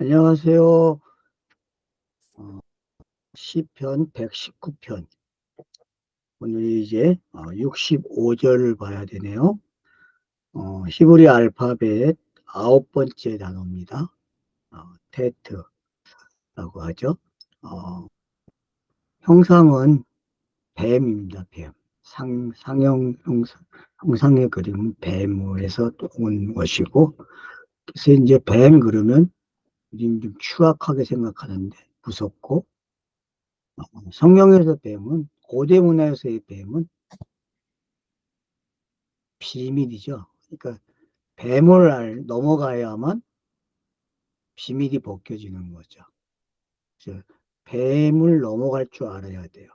안녕하세요. 시편 119편. 오늘 이제 65절을 봐야 되네요. 히브리 알파벳 9번째 단어입니다. 테트라고 하죠. 어, 형상은 뱀입니다. 뱀. 형상의 그림은 뱀에서 온 것이고, 그래서 이제 뱀 그러면 우리는 좀 추악하게 생각하는데 무섭고, 성경에서 뱀은, 고대 문화에서의 뱀은 비밀이죠. 그러니까 뱀을 넘어가야만 비밀이 벗겨지는 거죠. 그래서 뱀을 넘어갈 줄 알아야 돼요.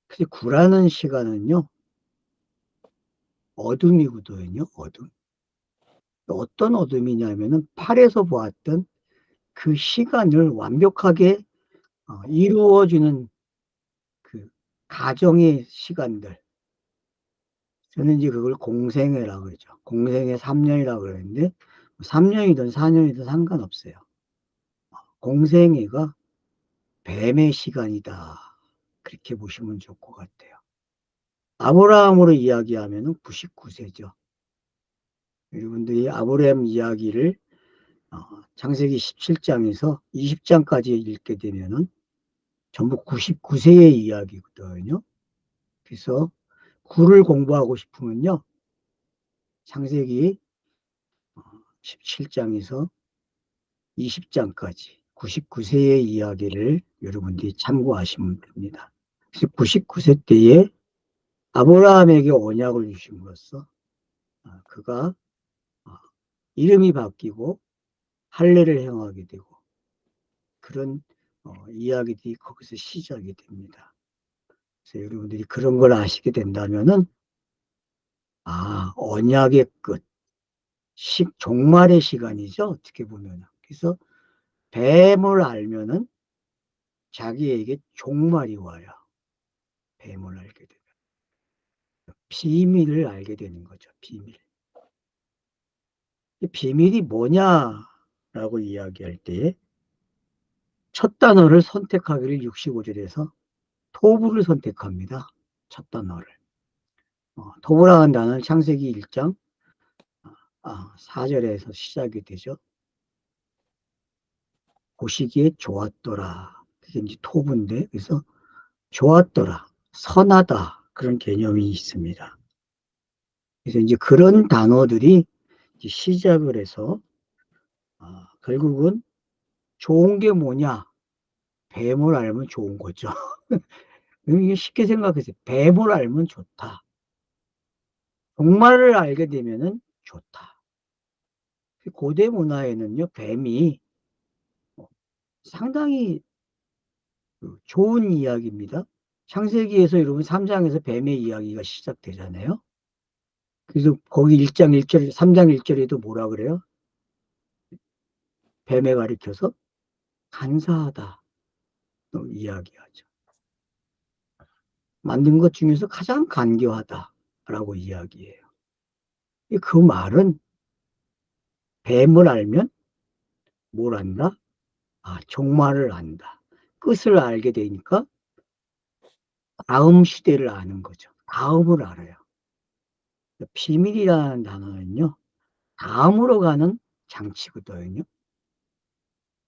그래서 구라는 시간은요, 어둠이거든요, 어둠. 어떤 어둠이냐면은 팔에서 보았던 그 시간을 완벽하게 이루어주는 그 가정의 시간들. 저는 이제 그걸 공생애라고 그러죠. 공생애 3년이라고 그러는데, 3년이든 4년이든 상관없어요. 공생애가 뱀의 시간이다. 그렇게 보시면 좋을 것 같아요. 아브라함으로 이야기하면 99세죠. 여러분들이 아브라함 이야기를 창세기 17장에서 20장까지 읽게 되면은 전부 99세의 이야기거든요. 그래서 구를 공부하고 싶으면요. 창세기 17장에서 20장까지 99세의 이야기를 여러분들이 참고하시면 됩니다. 그래서 99세 때에 아브라함에게 언약을 주심으로써 그가 이름이 바뀌고 할례를 행하게 되고 그런 이야기들이 거기서 시작이 됩니다. 그래서 여러분들이 그런 걸 아시게 된다면은 언약의 끝, 종말의 시간이죠. 어떻게 보면. 그래서 뱀을 알면은 자기에게 종말이 와요. 뱀을 알게 되면. 비밀을 알게 되는 거죠. 비밀. 비밀이 뭐냐라고 이야기할 때 첫 단어를 선택하기를 65절에서 토부를 선택합니다. 첫 단어를. 토부라는 단어는 창세기 1장 4절에서 시작이 되죠. 보시기에 좋았더라. 그게 이제 토부인데, 그래서 좋았더라. 선하다. 그런 개념이 있습니다. 그래서 이제 그런 단어들이 이제 시작을 해서, 결국은 좋은 게 뭐냐? 뱀을 알면 좋은 거죠. 이게 쉽게 생각해서 뱀을 알면 좋다. 종말을 알게 되면은 좋다. 고대 문화에는요, 뱀이 상당히 좋은 이야기입니다. 창세기에서 여러분 3장에서 뱀의 이야기가 시작되잖아요. 그래서 거기 1장 1절, 3장 1절에도 뭐라 그래요? 뱀에 가리켜서 간사하다 또 이야기하죠. 만든 것 중에서 가장 간교하다라고 이야기해요. 그 말은 뱀을 알면 뭘 안다? 종말을 안다. 끝을 알게 되니까 다음 시대를 아는 거죠. 다음을 알아요. 비밀이라는 단어는요, 다음으로 가는 장치거든요.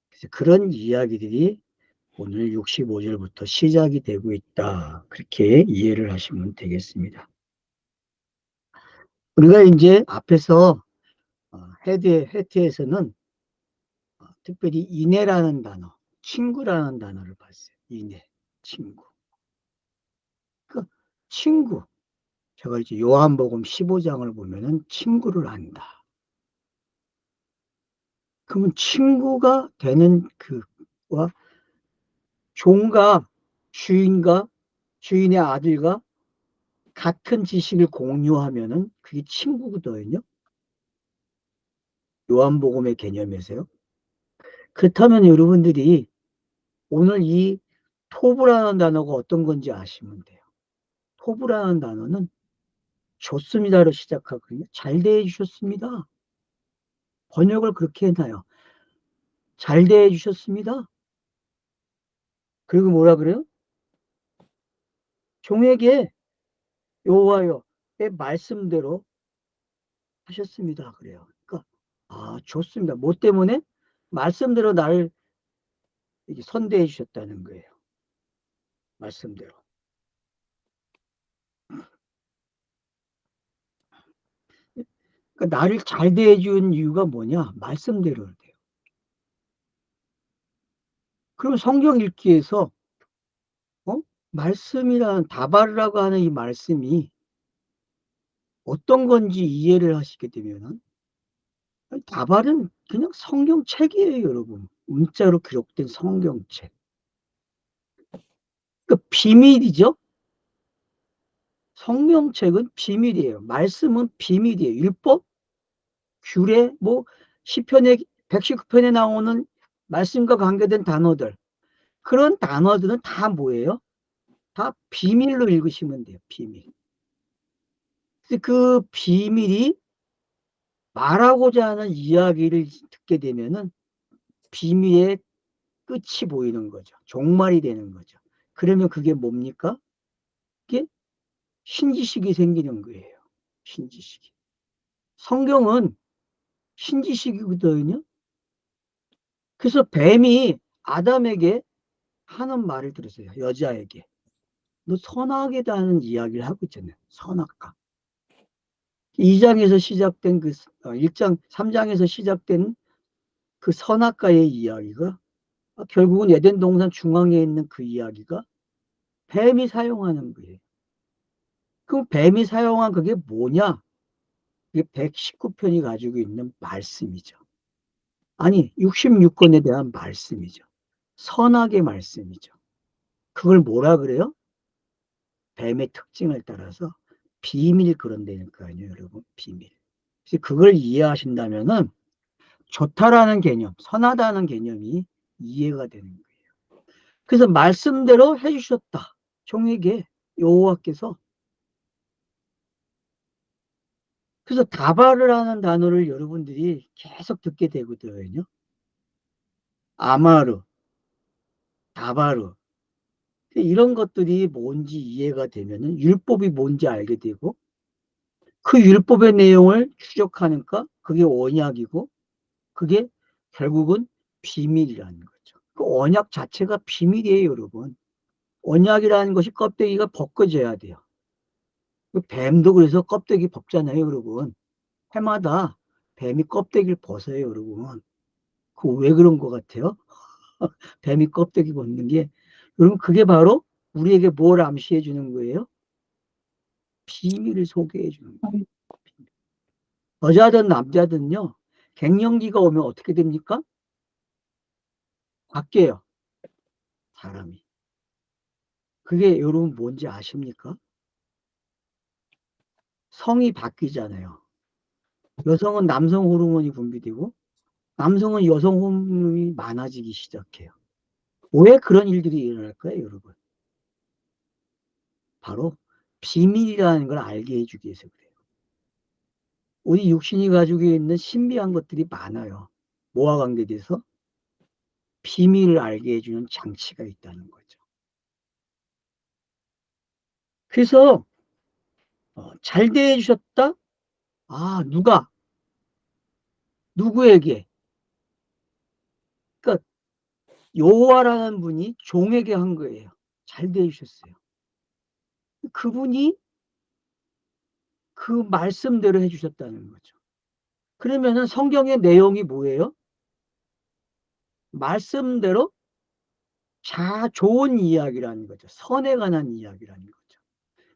그래서 그런 이야기들이 오늘 65절부터 시작이 되고 있다. 그렇게 이해를 하시면 되겠습니다. 우리가 이제 앞에서 헤드에서는 특별히 인애라는 단어, 친구라는 단어를 봤어요. 인애, 친구. 그 친구. 제가 이제 요한복음 15장을 보면은 친구를 안다. 그러면 친구가 되는 그와 종과 주인과 주인의 아들과 같은 지식을 공유하면은 그게 친구거든요. 요한복음의 개념에서요. 그렇다면 여러분들이 오늘 이 토부라는 단어가 어떤 건지 아시면 돼요. 토부라는 단어는 좋습니다로 시작하거든요. 잘 대해주셨습니다. 번역을 그렇게 해놔요. 잘 대해 주셨습니다. 그리고 뭐라 그래요? 종에게 여호와의 말씀대로 하셨습니다. 그래요. 그러니까 좋습니다. 뭐 때문에? 말씀대로 나를 선대해 주셨다는 거예요. 말씀대로. 그러니까 나를 잘 대해 준 이유가 뭐냐? 말씀대로 돼요. 그럼 성경 읽기에서 말씀이란 다발이라고 하는 이 말씀이 어떤 건지 이해를 하시게 되면은 다발은 그냥 성경책이에요, 여러분. 문자로 기록된 성경책. 그 비밀이죠. 성경책은 비밀이에요. 말씀은 비밀이에요. 율법, 규례, 뭐 시편에 119편에 나오는 말씀과 관계된 단어들. 그런 단어들은 다 뭐예요? 다 비밀로 읽으시면 돼요. 비밀. 그 비밀이 말하고자 하는 이야기를 듣게 되면은 비밀의 끝이 보이는 거죠. 종말이 되는 거죠. 그러면 그게 뭡니까? 그게 신지식이 생기는 거예요. 신지식이. 성경은 신지식이거든요. 그래서 뱀이 아담에게 하는 말을 들으세요. 여자에게. 너 선악이다 하는 이야기를 하고 있잖아요. 선악과. 2장에서 시작된 1장, 3장에서 시작된 그 선악과의 이야기가 결국은 에덴 동산 중앙에 있는 그 이야기가 뱀이 사용하는 거예요. 그럼 뱀이 사용한 그게 뭐냐? 그게 119편이 가지고 있는 말씀이죠. 아니, 66권에 대한 말씀이죠. 선악의 말씀이죠. 그걸 뭐라 그래요? 뱀의 특징을 따라서 비밀 그런다니까요, 여러분. 비밀. 그래서 그걸 이해하신다면은 좋다라는 개념, 선하다는 개념이 이해가 되는 거예요. 그래서 말씀대로 해주셨다. 종에게 여호와께서. 그래서 다발을 하는 단어를 여러분들이 계속 듣게 되거든요. 아마르, 다바르. 이런 것들이 뭔지 이해가 되면은 율법이 뭔지 알게 되고 그 율법의 내용을 추적하니까 그게 언약이고 그게 결국은 비밀이라는 거죠. 그 언약 자체가 비밀이에요, 여러분. 언약이라는 것이 껍데기가 벗겨져야 돼요. 그 뱀도 그래서 껍데기 벗잖아요, 여러분. 해마다 뱀이 껍데기를 벗어요, 여러분. 그 왜 그런 것 같아요? 뱀이 껍데기 벗는 게, 여러분, 그게 바로 우리에게 뭘 암시해 주는 거예요? 비밀을 소개해 주는 거예요. 여자든 남자든요, 갱년기가 오면 어떻게 됩니까? 바뀌어요, 사람이. 그게 여러분 뭔지 아십니까? 성이 바뀌잖아요. 여성은 남성 호르몬이 분비되고 남성은 여성 호르몬이 많아지기 시작해요. 왜 그런 일들이 일어날까요, 여러분? 바로 비밀이라는 걸 알게 해주기 위해서 그래요. 우리 육신이 가지고 있는 신비한 것들이 많아요. 뭐와 관계돼서? 비밀을 알게 해주는 장치가 있다는 거죠. 그래서 잘 대해주셨다? 누가? 누구에게? 그러니까 여호와라는 분이 종에게 한 거예요. 잘 대해주셨어요. 그분이 그 말씀대로 해주셨다는 거죠. 그러면은 성경의 내용이 뭐예요? 말씀대로 좋은 이야기라는 거죠. 선에 관한 이야기라는 거죠.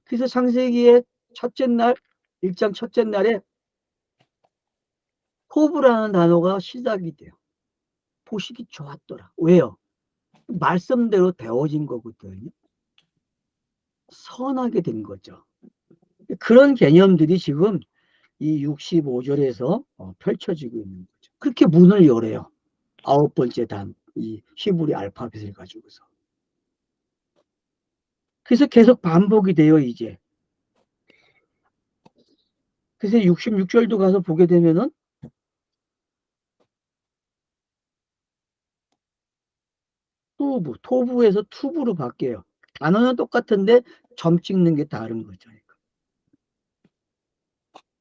그래서 창세기의 첫째 날, 1장 첫째 날에 호브라는 단어가 시작이 돼요. 보시기 좋았더라. 왜요? 말씀대로 되어진 거거든요. 선하게 된 거죠. 그런 개념들이 지금 이 65절에서 펼쳐지고 있는 거죠. 그렇게 문을 열어요. 9번째 이 히브리 알파벳을 가지고서. 그래서 계속 반복이 돼요, 이제. 그래서 66절도 가서 보게 되면은 토부에서 투부로 바뀌어요. 단어는 똑같은데 점 찍는 게 다른 거죠.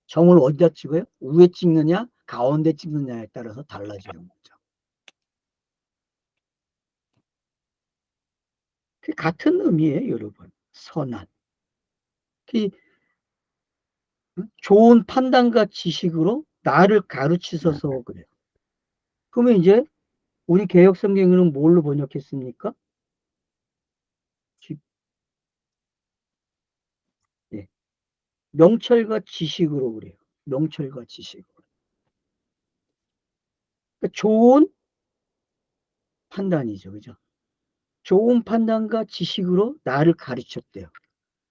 점을 어디다 찍어요? 위에 찍느냐, 가운데 찍느냐에 따라서 달라지는 거죠. 같은 의미예요, 여러분. 선한. 좋은 판단과 지식으로 나를 가르치셔서 그래요. 그러면 이제 우리 개역 성경에는 뭘로 번역했습니까? 예. 명철과 지식으로 그래요. 명철과 지식으로. 그러니까 좋은 판단이죠. 그죠? 좋은 판단과 지식으로 나를 가르쳤대요.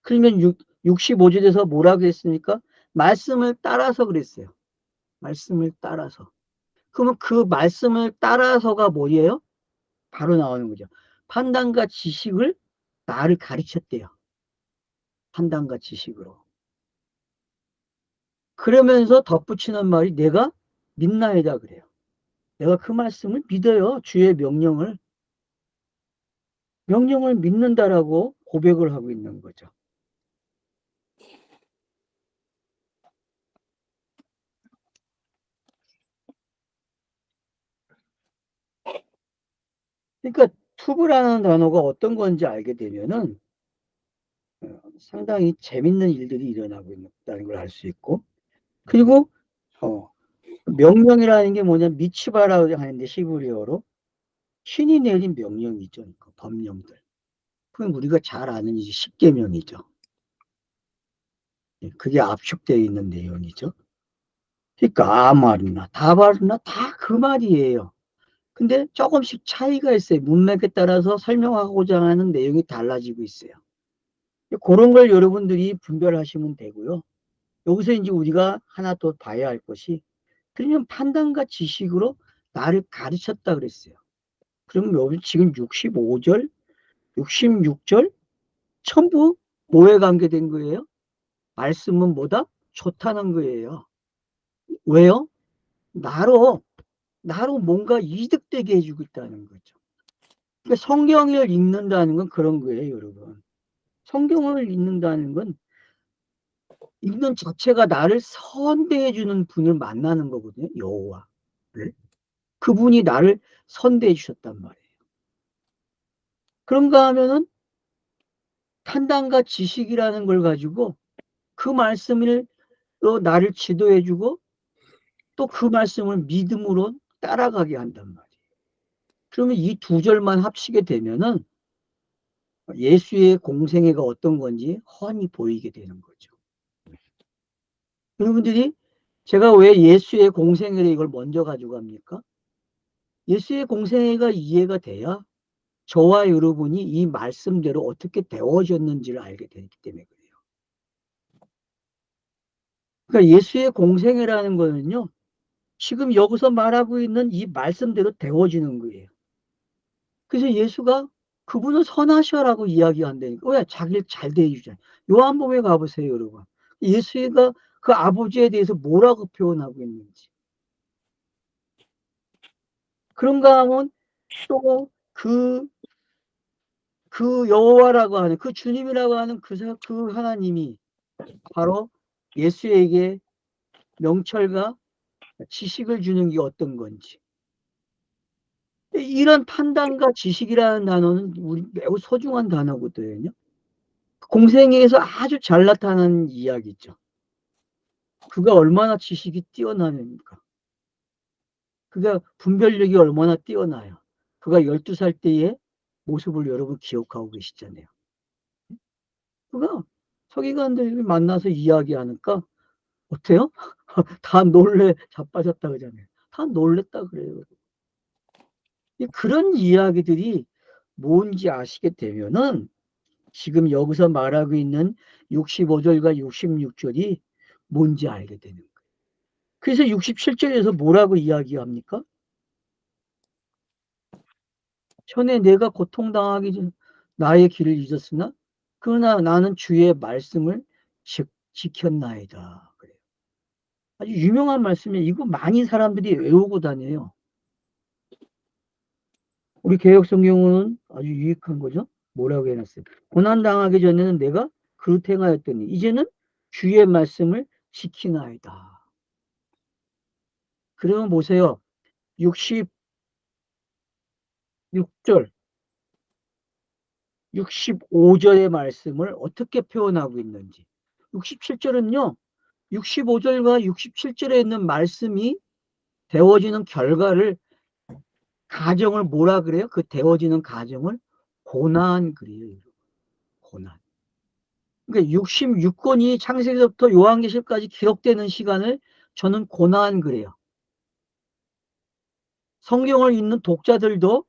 그러면 65절에서 뭐라고 했습니까? 말씀을 따라서 그랬어요. 말씀을 따라서. 그러면 그 말씀을 따라서가 뭐예요? 바로 나오는 거죠. 판단과 지식을 나를 가르쳤대요. 판단과 지식으로. 그러면서 덧붙이는 말이 내가 믿나이다 그래요. 내가 그 말씀을 믿어요. 주의 명령을 믿는다라고 고백을 하고 있는 거죠. 그러니까 투브라는 단어가 어떤 건지 알게 되면은 상당히 재밌는 일들이 일어나고 있다는 걸 알 수 있고, 그리고 명령이라는 게 뭐냐, 미츠바라고 하는데 히브리어로 신이 내린 명령이죠. 그러니까 법령들. 그건 우리가 잘 아는 이제 십계명이죠. 그게 압축되어 있는 내용이죠. 그러니까 아마르나 다바르나 다 그 말이에요. 근데 조금씩 차이가 있어요. 문맥에 따라서 설명하고자 하는 내용이 달라지고 있어요. 그런 걸 여러분들이 분별하시면 되고요. 여기서 이제 우리가 하나 더 봐야 할 것이, 그러면 판단과 지식으로 나를 가르쳤다 그랬어요. 그러면 여기 지금 65절, 66절 전부 뭐에 관계된 거예요? 말씀은 뭐다? 좋다는 거예요. 왜요? 나로 뭔가 이득되게 해주고 있다는 거죠. 그러니까 성경을 읽는다는 건 그런 거예요, 여러분. 성경을 읽는다는 건 읽는 자체가 나를 선대해 주는 분을 만나는 거거든요. 여호와를. 그분이 나를 선대해 주셨단 말이에요. 그런가 하면은 판단과 지식이라는 걸 가지고 그 말씀을 또 나를 지도해 주고 또 그 말씀을 믿음으로 따라가게 한단 말이에요. 그러면 이 두 절만 합치게 되면은 예수의 공생애가 어떤 건지 훤히 보이게 되는 거죠. 여러분들이 제가 왜 예수의 공생애를 이걸 먼저 가져갑니까? 예수의 공생애가 이해가 돼야 저와 여러분이 이 말씀대로 어떻게 되어졌는지를 알게 되기 때문에 그래요. 그러니까 예수의 공생애라는 거는요, 지금 여기서 말하고 있는 이 말씀대로 되어지는 거예요. 그래서 예수가 그분은 선하셔라고 이야기한다니까. 왜? 자기를 잘 대해주잖아요. 요한복음에 가보세요, 여러분. 예수가 그 아버지에 대해서 뭐라고 표현하고 있는지. 그런가 하면 또 그 여호와라고 하는, 그 주님이라고 하는 그 하나님이 바로 예수에게 명철과 지식을 주는 게 어떤 건지. 이런 판단과 지식이라는 단어는 우리 매우 소중한 단어거든요. 공생애에서 아주 잘 나타나는 이야기죠. 그가 얼마나 지식이 뛰어나니까. 그가 분별력이 얼마나 뛰어나요. 그가 12살 때의 모습을 여러분 기억하고 계시잖아요. 그가 서기관들 만나서 이야기하니까 어때요? 다 놀래 자빠졌다 그러잖아요. 다 놀랬다 그래요. 그런 이야기들이 뭔지 아시게 되면은 지금 여기서 말하고 있는 65절과 66절이 뭔지 알게 되는 거예요. 그래서 67절에서 뭐라고 이야기합니까? 전에 내가 고통당하기 전 나의 길을 잊었으나 그러나 나는 주의 말씀을 지켰나이다. 그래요. 아주 유명한 말씀이에요. 이거 많이 사람들이 외우고 다녀요. 우리 개혁성경은 아주 유익한 거죠. 뭐라고 해놨어요? 고난당하기 전에는 내가 그릇 행하였더니 이제는 주의 말씀을 지키나이다. 그러면 보세요. 66절, 65절의 말씀을 어떻게 표현하고 있는지. 67절은요. 65절과 67절에 있는 말씀이 되어지는 결과를 가정을 뭐라 그래요? 그 되어지는 가정을 고난 그래요. 고난. 그러니까 66권이 창세기부터 요한계시까지 기록되는 시간을 저는 고난 그래요. 성경을 읽는 독자들도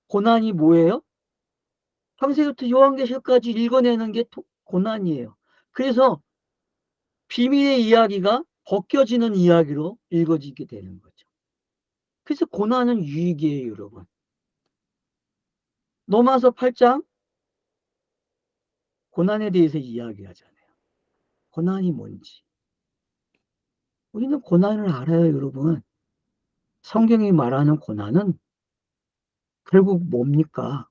고난이 뭐예요? 창세기부터 요한계시까지 읽어내는 게 고난이에요. 그래서 비밀의 이야기가 벗겨지는 이야기로 읽어지게 되는 거죠. 그래서 고난은 유익이에요, 여러분. 로마서 8장 고난에 대해서 이야기하잖아요. 고난이 뭔지. 우리는 고난을 알아요, 여러분. 성경이 말하는 고난은 결국 뭡니까?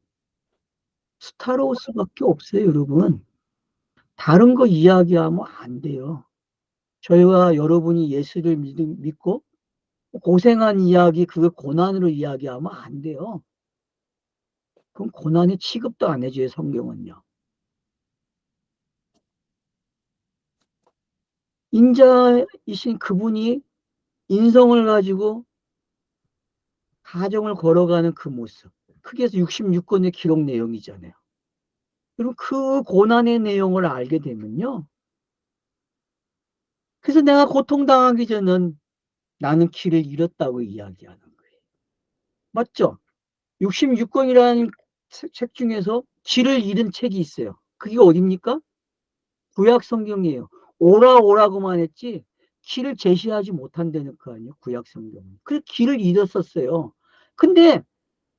스타로스밖에 없어요, 여러분. 다른 거 이야기하면 안 돼요. 저희와 여러분이 예수를 믿고 고생한 이야기, 그걸 고난으로 이야기하면 안 돼요. 그럼 고난의 취급도 안 해줘요, 성경은요. 인자이신 그분이 인성을 가지고 가정을 걸어가는 그 모습. 그게 66권의 기록 내용이잖아요. 그리고 그 고난의 내용을 알게 되면요. 그래서 내가 고통당하기 전은 나는 길을 잃었다고 이야기하는 거예요. 맞죠? 66권이라는 책 중에서 길을 잃은 책이 있어요. 그게 어딥니까? 구약 성경이에요. 오라 오라고만 했지 길을 제시하지 못한다는 거 아니에요. 구약 성경은. 그래서 길을 잃었었어요. 근데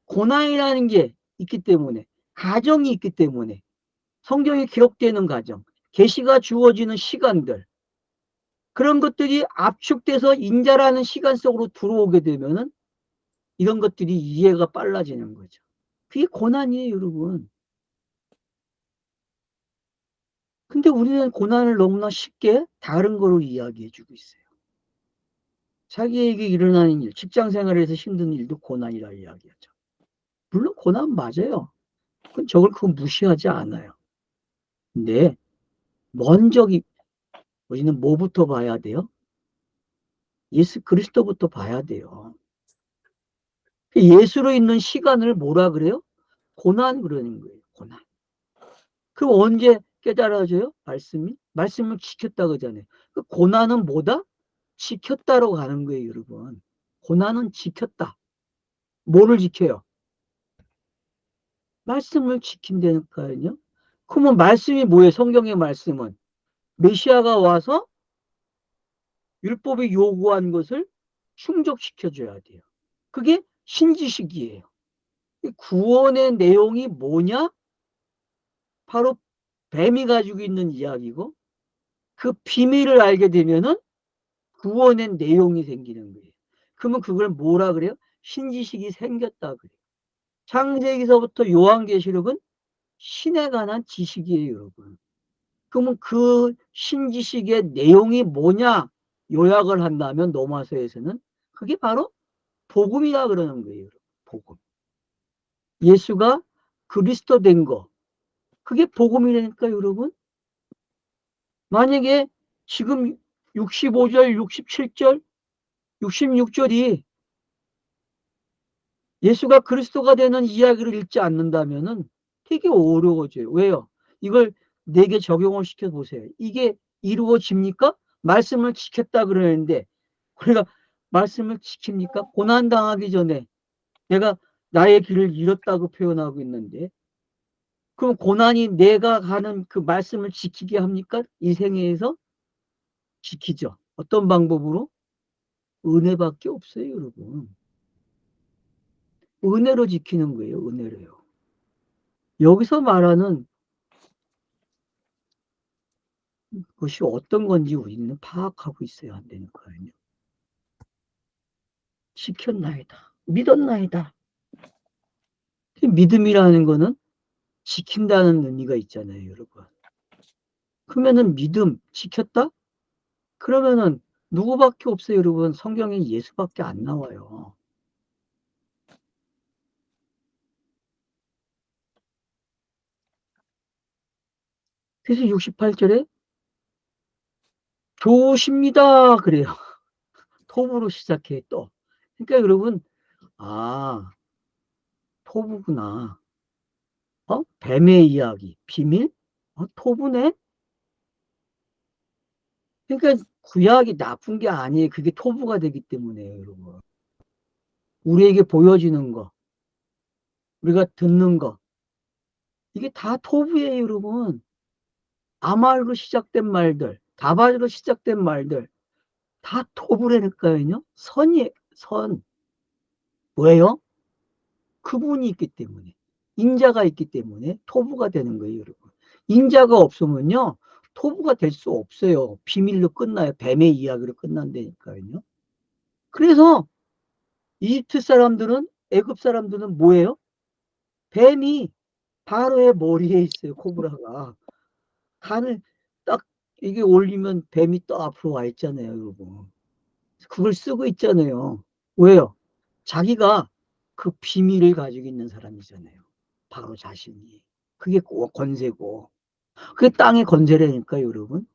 고난이라는 게 있기 때문에 가정이 있기 때문에 성경이 기록되는 가정, 계시가 주어지는 시간들 그런 것들이 압축돼서 인자라는 시간 속으로 들어오게 되면은 이런 것들이 이해가 빨라지는 거죠. 그게 고난이에요, 여러분. 근데 우리는 고난을 너무나 쉽게 다른 거로 이야기해 주고 있어요. 자기에게 일어나는 일, 직장 생활에서 힘든 일도 고난이라 이야기하죠. 물론 고난 맞아요. 그건 무시하지 않아요. 근데 먼저 우리는 뭐부터 봐야 돼요? 예수 그리스도부터 봐야 돼요. 예수로 있는 시간을 뭐라 그래요? 고난 그러는 거예요. 고난. 그럼 언제 깨달아져요? 말씀을 지켰다 그러잖아요. 그 고난은 뭐다? 지켰다라고 가는 거예요, 여러분. 고난은 지켰다. 뭐를 지켜요? 말씀을 지킨다니까요. 그러면 말씀이 뭐예요? 성경의 말씀은 메시아가 와서 율법이 요구한 것을 충족시켜 줘야 돼요. 그게 신지식이에요. 구원의 내용이 뭐냐? 바로 뱀이 가지고 있는 이야기고 그 비밀을 알게 되면은 구원의 내용이 생기는 거예요. 그러면 그걸 뭐라 그래요? 신지식이 생겼다 그래요. 창세기서부터 요한계시록은 신에 관한 지식이에요, 여러분. 그러면 그 신지식의 내용이 뭐냐 요약을 한다면 로마서에서는 그게 바로 복음이라 그러는 거예요. 여러분. 복음. 예수가 그리스도 된 거. 그게 복음이라니까 여러분. 만약에 지금 65절, 67절, 66절이 예수가 그리스도가 되는 이야기를 읽지 않는다면은 되게 어려워져요. 왜요? 이걸 내게 적용을 시켜보세요. 이게 이루어집니까? 말씀을 지켰다 그러는데 우리가 말씀을 지킵니까? 고난당하기 전에 내가 나의 길을 잃었다고 표현하고 있는데 그럼 고난이 내가 가는 그 말씀을 지키게 합니까? 이 생애에서 지키죠. 어떤 방법으로? 은혜밖에 없어요, 여러분. 은혜로 지키는 거예요, 은혜로요. 여기서 말하는 것이 어떤 건지 우리는 파악하고 있어야 한다는 거예요. 지켰나이다. 믿었나이다. 믿음이라는 거는 지킨다는 의미가 있잖아요, 여러분. 그러면은 믿음, 지켰다? 그러면은 누구밖에 없어요, 여러분. 성경에 예수밖에 안 나와요. 그래서 68절에 좋으십니다. 그래요. 토부로 시작해, 또. 그러니까 여러분, 아, 토부구나. 뱀의 이야기, 비밀? 토부네? 그러니까 구약이 나쁜 게 아니에요. 그게 토부가 되기 때문에요, 여러분. 우리에게 보여지는 거, 우리가 듣는 거, 이게 다 토부예요, 여러분. 아말로 시작된 말들, 다발로 시작된 말들, 다 토부라니까요. 선이, 선. 왜요? 그분이 있기 때문에. 인자가 있기 때문에 토부가 되는 거예요, 여러분. 인자가 없으면요, 토부가 될 수 없어요. 비밀로 끝나요. 뱀의 이야기로 끝난다니까요. 그래서 이집트 사람들은, 애굽 사람들은 뭐예요? 뱀이 바로의 머리에 있어요, 코브라가. 간을 딱 이게 올리면 뱀이 또 앞으로 와 있잖아요, 여러분. 그걸 쓰고 있잖아요. 왜요? 자기가 그 비밀을 가지고 있는 사람이잖아요. 바로 자신이. 그게 권세고. 그게 땅의 권세라니까, 여러분.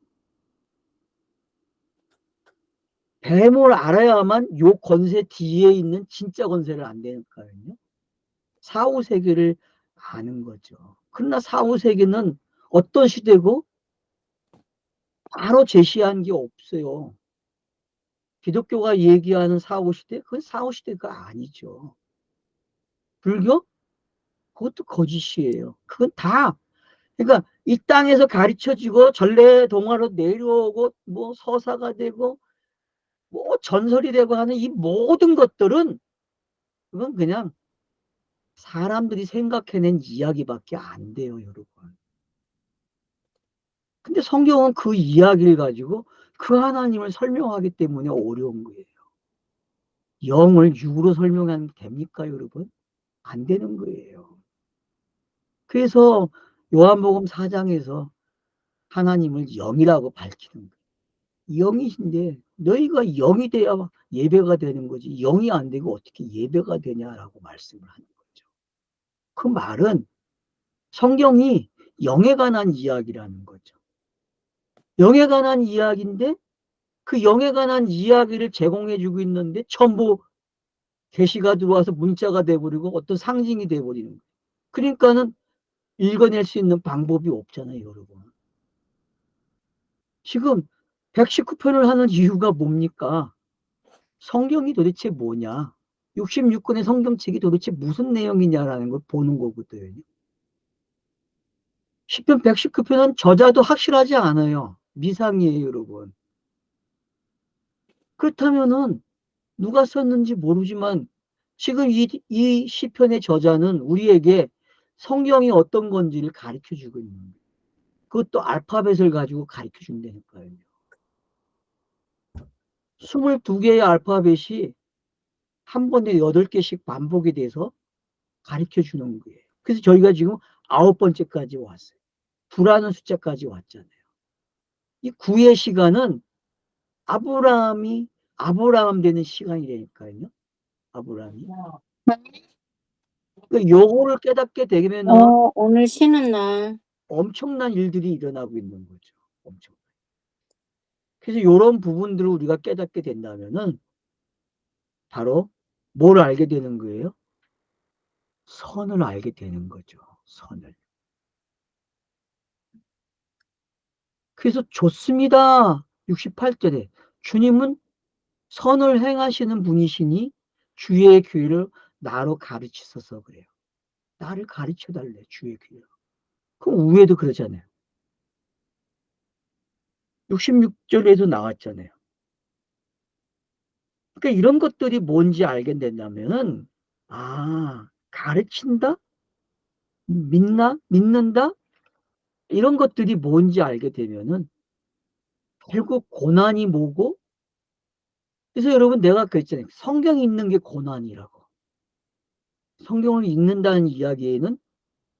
뱀을 알아야만 요 권세 뒤에 있는 진짜 권세를 안 되니까요. 사후세계를 아는 거죠. 그러나 사후세계는 어떤 시대고 바로 제시한 게 없어요. 기독교가 얘기하는 사후시대? 그건 사후시대가 아니죠. 불교? 그것도 거짓이에요. 그건 다, 그러니까 이 땅에서 가르쳐지고 전래동화로 내려오고 뭐 서사가 되고 뭐 전설이 되고 하는 이 모든 것들은 그건 그냥 사람들이 생각해낸 이야기밖에 안 돼요, 여러분. 근데 성경은 그 이야기를 가지고 그 하나님을 설명하기 때문에 어려운 거예요. 영을 육으로 설명하면 됩니까, 여러분? 안 되는 거예요. 그래서 요한복음 4장에서 하나님을 영이라고 밝히는 거예요. 영이신데 너희가 영이 돼야 예배가 되는 거지 영이 안 되고 어떻게 예배가 되냐라고 말씀을 하는 거죠. 그 말은 성경이 영에 관한 이야기라는 거죠. 영에 관한 이야기인데 그 영에 관한 이야기를 제공해주고 있는데 전부 계시가 들어와서 문자가 돼버리고 어떤 상징이 돼버리는 거예요. 그러니까는 읽어낼 수 있는 방법이 없잖아요, 여러분. 지금 119편을 하는 이유가 뭡니까? 성경이 도대체 뭐냐? 66권의 성경책이 도대체 무슨 내용이냐라는 걸 보는 거거든요. 시편 119편은 저자도 확실하지 않아요. 미상이에요, 여러분. 그렇다면은 누가 썼는지 모르지만 지금 이 시편의 저자는 우리에게 성경이 어떤 건지를 가르쳐 주고 있는 거예요. 그것도 알파벳을 가지고 가르쳐 준다니까요. 22개의 알파벳이 한 번에 8개씩 반복이 돼서 가르쳐 주는 거예요. 그래서 저희가 지금 9번째까지 왔어요. 9라는 숫자까지 왔잖아요. 이 9의 시간은 아브라함 되는 시간이라니까요. 아브라함이. 그러니까 요거를 깨닫게 되면은 오늘 쉬는 날. 엄청난 일들이 일어나고 있는 거죠. 엄청. 그래서 이런 부분들을 우리가 깨닫게 된다면은 바로 뭘 알게 되는 거예요? 선을 알게 되는 거죠. 선을. 그래서 좋습니다. 68절에 주님은 선을 행하시는 분이시니 주의 교회를 나로 가르치소서 그래요. 나를 가르쳐 달래 주의 교회로. 그럼 위에도 그러잖아요. 66절에도 나왔잖아요. 그러니까 이런 것들이 뭔지 알게 된다면은 가르친다? 믿는다? 이런 것들이 뭔지 알게 되면은 결국 고난이 뭐고? 그래서 여러분 내가 그랬잖아요. 성경이 있는 게 고난이라고. 성경을 읽는다는 이야기에는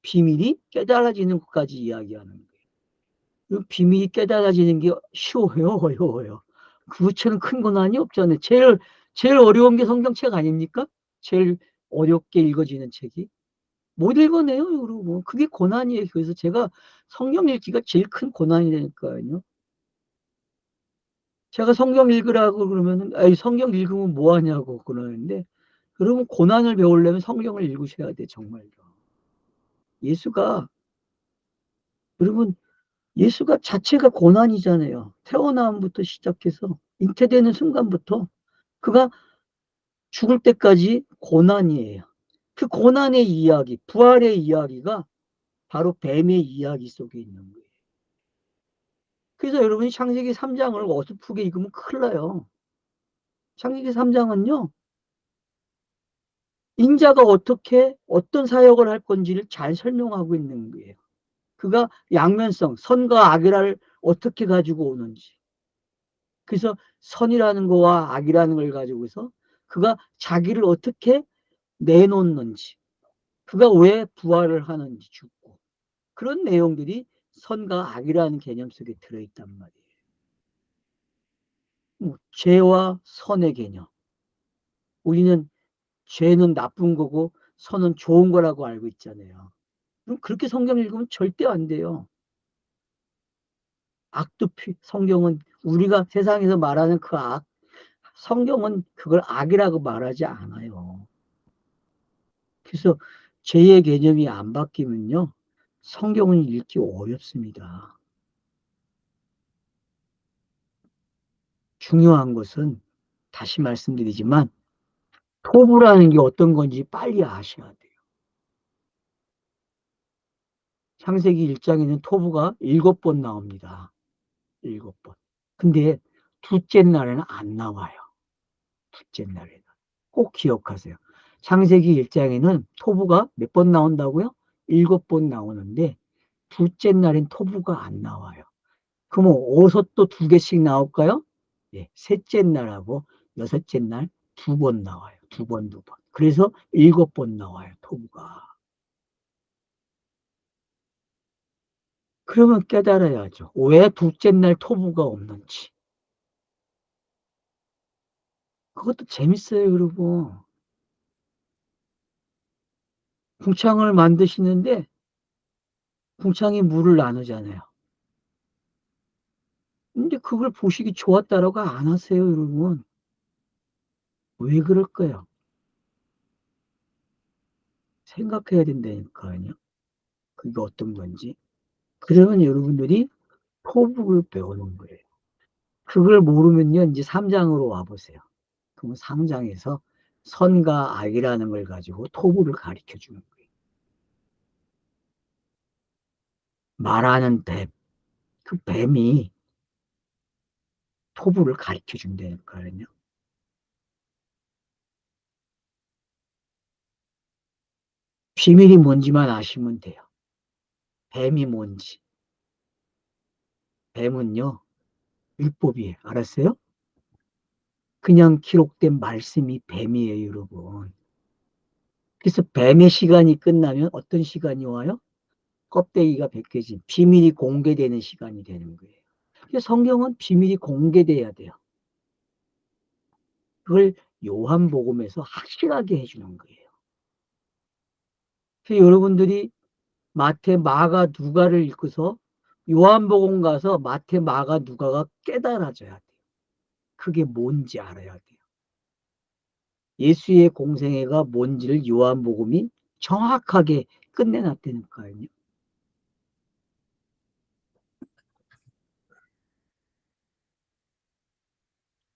비밀이 깨달아지는 것까지 이야기하는 거예요. 비밀이 깨달아지는 게 쉬워요, 어려워요? 그것처럼 큰 고난이 없잖아요. 제일 어려운 게 성경책 아닙니까? 제일 어렵게 읽어지는 책이. 못 읽어내요, 여러분. 그게 고난이에요. 그래서 제가 성경 읽기가 제일 큰 고난이라니까요. 제가 성경 읽으라고 그러면은, 아이, 성경 읽으면 뭐 하냐고 그러는데, 그러면 고난을 배우려면 성경을 읽으셔야 돼, 정말로. 예수가, 여러분, 예수가 자체가 고난이잖아요. 태어남부터 시작해서, 잉태되는 순간부터, 그가 죽을 때까지 고난이에요. 그 고난의 이야기, 부활의 이야기가 바로 뱀의 이야기 속에 있는 거예요. 그래서 여러분이 창세기 3장을 어설프게 읽으면 큰일 나요. 창세기 3장은요, 인자가 어떻게, 어떤 사역을 할 건지를 잘 설명하고 있는 거예요. 그가 양면성, 선과 악이라를 어떻게 가지고 오는지. 그래서 선이라는 거와 악이라는 걸 가지고서 그가 자기를 어떻게 내놓는지, 그가 왜 부활을 하는지 죽고, 그런 내용들이 선과 악이라는 개념 속에 들어있단 말이에요. 뭐 죄와 선의 개념. 우리는 죄는 나쁜 거고 선은 좋은 거라고 알고 있잖아요. 그럼 그렇게 성경 읽으면 절대 안 돼요. 악도 성경은 우리가 세상에서 말하는 그 악, 성경은 그걸 악이라고 말하지 않아요. 그래서 죄의 개념이 안 바뀌면요, 성경은 읽기 어렵습니다. 중요한 것은 다시 말씀드리지만 토부라는 게 어떤 건지 빨리 아셔야 돼요. 창세기 1장에는 토부가 7번 나옵니다. 7번. 근데 둘째 날에는 안 나와요. 둘째 날에는. 꼭 기억하세요. 창세기 1장에는 토부가 몇 번 나온다고요? 7번 나오는데 둘째 날엔 토부가 안 나와요. 그럼 어디서 또 2개씩 나올까요? 네, 셋째 날하고 여섯째 날 2번 나와요. 2번, 2번. 그래서 7번 나와요, 토부가. 그러면 깨달아야죠. 왜 둘째 날 토부가 없는지. 그것도 재밌어요, 여러분. 궁창을 만드시는데 궁창이 물을 나누잖아요. 근데 그걸 보시기 좋았다라고 안 하세요, 여러분. 왜 그럴까요? 생각해야 된다니까요. 그게 어떤 건지. 그러면 여러분들이 토북을 배우는 거예요. 그걸 모르면요, 이제 3장으로 와보세요. 그럼 3장에서 선과 악이라는 걸 가지고 토부를 가르쳐 주는 거예요. 말하는 뱀, 그 뱀이 토부를 가르쳐 준다니까요. 비밀이 뭔지만 아시면 돼요. 뱀이 뭔지. 뱀은요, 율법이에요. 알았어요? 그냥 기록된 말씀이 뱀이에요, 여러분. 그래서 뱀의 시간이 끝나면 어떤 시간이 와요? 껍데기가 벗겨진 비밀이 공개되는 시간이 되는 거예요. 그래서 성경은 비밀이 공개돼야 돼요. 그걸 요한복음에서 확실하게 해주는 거예요. 그래서 여러분들이 마태, 마가, 누가를 읽고서 요한복음 가서 마태, 마가, 누가가 깨달아져야 돼요. 그게 뭔지 알아야 돼요. 예수의 공생애가 뭔지를 요한복음이 정확하게 끝내놨다니까요.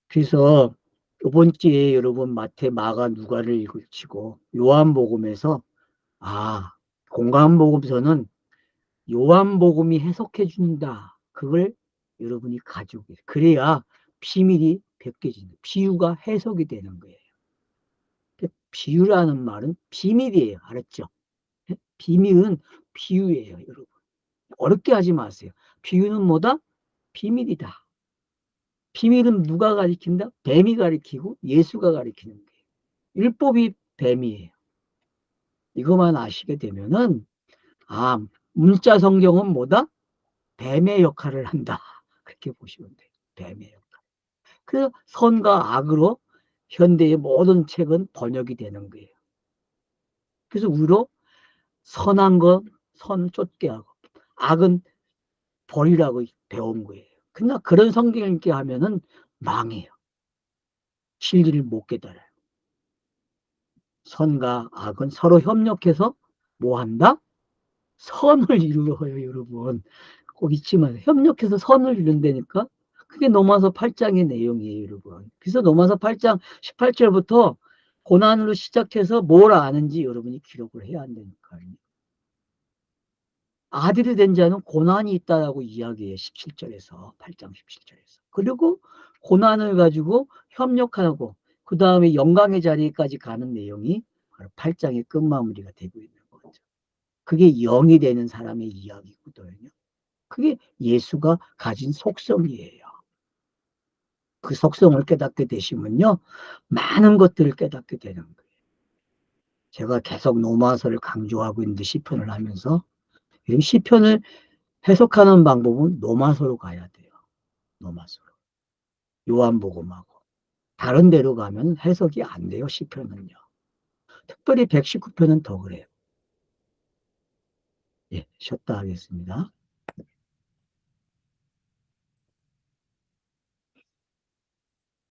그래서 이번 기회에 여러분 마태, 마가, 누가를 읽으시고 요한복음에서 공관복음서는 요한복음이 해석해 준다. 그걸 여러분이 가지고 계세요. 그래야 비밀이 벗겨진다. 비유가 해석이 되는 거예요. 비유라는 말은 비밀이에요. 알았죠? 비밀은 비유예요, 여러분. 어렵게 하지 마세요. 비유는 뭐다? 비밀이다. 비밀은 누가 가리킨다? 뱀이 가리키고 예수가 가리키는 거예요. 율법이 뱀이에요. 이것만 아시게 되면은, 아, 문자 성경은 뭐다? 뱀의 역할을 한다. 그렇게 보시면 돼요. 뱀의 역할. 그래서 선과 악으로 현대의 모든 책은 번역이 되는 거예요. 그래서 우리로 선한 건 선 쫓게 하고, 악은 버리라고 배운 거예요. 그러나 그런 성경을 읽게 하면은 망해요. 진리를 못 깨달아요. 선과 악은 서로 협력해서 뭐 한다? 선을 이루어요, 여러분. 꼭 잊지 마세요. 협력해서 선을 이룬다니까? 그게 로마서 8장의 내용이에요, 여러분. 그래서 로마서 8장 18절부터 고난으로 시작해서 뭘 아는지 여러분이 기록을 해야 한다니까요. 아들이 된 자는 고난이 있다라고 이야기해요. 17절에서, 8장 17절에서. 그리고 고난을 가지고 협력하고, 그 다음에 영광의 자리까지 가는 내용이 바로 8장의 끝마무리가 되고 있는 거죠. 그게 영이 되는 사람의 이야기거든요. 그게 예수가 가진 속성이에요. 그 속성을 깨닫게 되시면요, 많은 것들을 깨닫게 되는 거예요. 제가 계속 로마서를 강조하고 있는데, 시편을 하면서, 이 시편을 해석하는 방법은 로마서로 가야 돼요. 로마서로. 요한복음하고. 다른 데로 가면 해석이 안 돼요, 시편은요. 특별히 119편은 더 그래요. 예, 쉬었다 하겠습니다.